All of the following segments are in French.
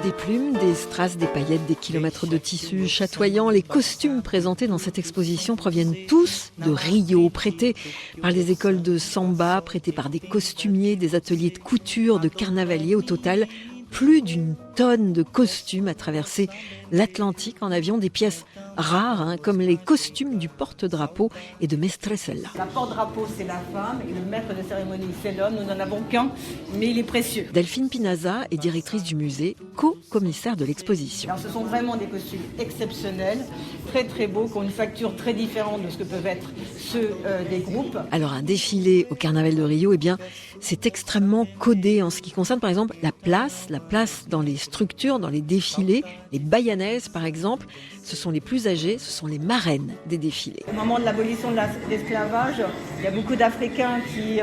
Des plumes, des strass, des paillettes, des kilomètres de tissus chatoyants. Les costumes présentés dans cette exposition proviennent tous de Rio, prêtés par les écoles de samba, prêtés par des costumiers, des ateliers de couture, de carnavaliers. Au total, plus d'une tonne de costumes à traverser l'Atlantique en avion, des pièces rares, comme les costumes du porte-drapeau et de Mestresella. La porte-drapeau, c'est la femme et le maître de cérémonie, c'est l'homme. Nous n'en avons qu'un, mais il est précieux. Delphine Pinaza est directrice du musée, co-commissaire de l'exposition. Alors, ce sont vraiment des costumes exceptionnels, très très beaux, qui ont une facture très différente de ce que peuvent être ceux des groupes. Alors un défilé au Carnaval de Rio, c'est extrêmement codé en ce qui concerne par exemple la place dans les structures, dans les défilés. Les bayanaises par exemple, ce sont les plus âgées, ce sont les marraines des défilés. Au moment de l'abolition de l'esclavage, il y a beaucoup d'Africains qui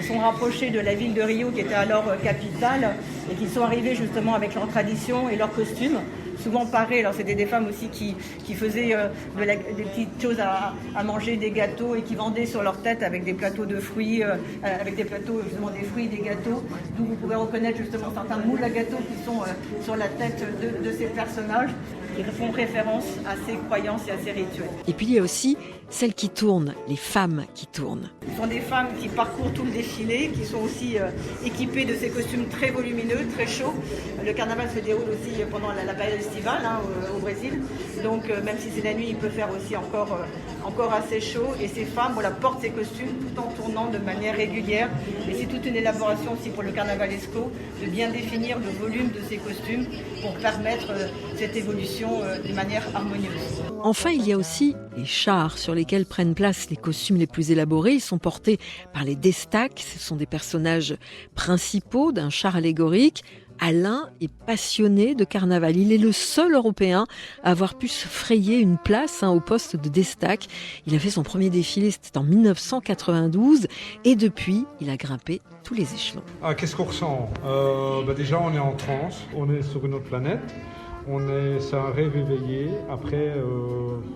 se sont rapprochés de la ville de Rio, qui était alors capitale, et qui sont arrivés justement avec leurs traditions et leurs costumes, souvent parés. Alors c'était des femmes aussi qui faisaient des petites choses à manger, des gâteaux, et qui vendaient sur leur tête avec des plateaux de fruits, avec des plateaux justement des fruits, des gâteaux, d'où vous pouvez reconnaître justement certains moules à gâteaux qui sont sur la tête de ces personnages, qui font référence à ces croyances et à ces rituels. Et puis il y a aussi celles qui tournent, les femmes qui tournent. Ce sont des femmes qui parcourent tout le défilé, qui sont aussi équipées de ces costumes très volumineux, très chauds. Le carnaval se déroule aussi pendant la période estivale au Brésil. Donc même si c'est la nuit, il peut faire aussi encore assez chaud. Et ces femmes portent ces costumes tout en tournant de manière régulière. Et c'est toute une élaboration aussi pour le carnavalesco de bien définir le volume de ces costumes pour permettre cette évolution de manière harmonieuse. Enfin, il y a aussi les chars sur lesquels prennent place les costumes les plus élaborés. Ils sont portés par les destaks. Ce sont des personnages principaux d'un char allégorique. Alain est passionné de carnaval. Il est le seul Européen à avoir pu se frayer une place au poste de destac. Il a fait son premier défilé, c'était en 1992. Et depuis, il a grimpé tous les échelons. Qu'est-ce qu'on ressent ? Déjà, on est en transe. On est sur une autre planète. C'est un rêve éveillé. Après,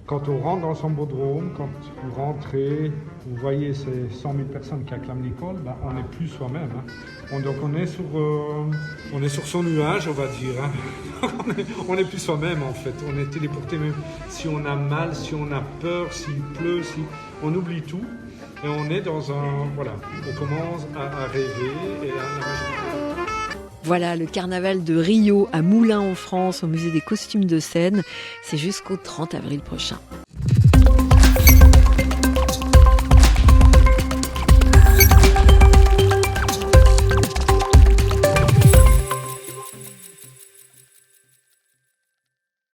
quand on rentre dans le Sambodrome, quand vous rentrez, vous voyez ces 100 000 personnes qui acclament l'école, on n'est plus soi-même. Donc on est sur son nuage, on va dire. On n'est plus soi-même en fait. On est téléporté même si on a mal, si on a peur, s'il pleut, on oublie tout. Et on est dans on commence à rêver et à imaginer. Voilà, le carnaval de Rio à Moulins en France, au musée des costumes de Seine. C'est jusqu'au 30 avril prochain.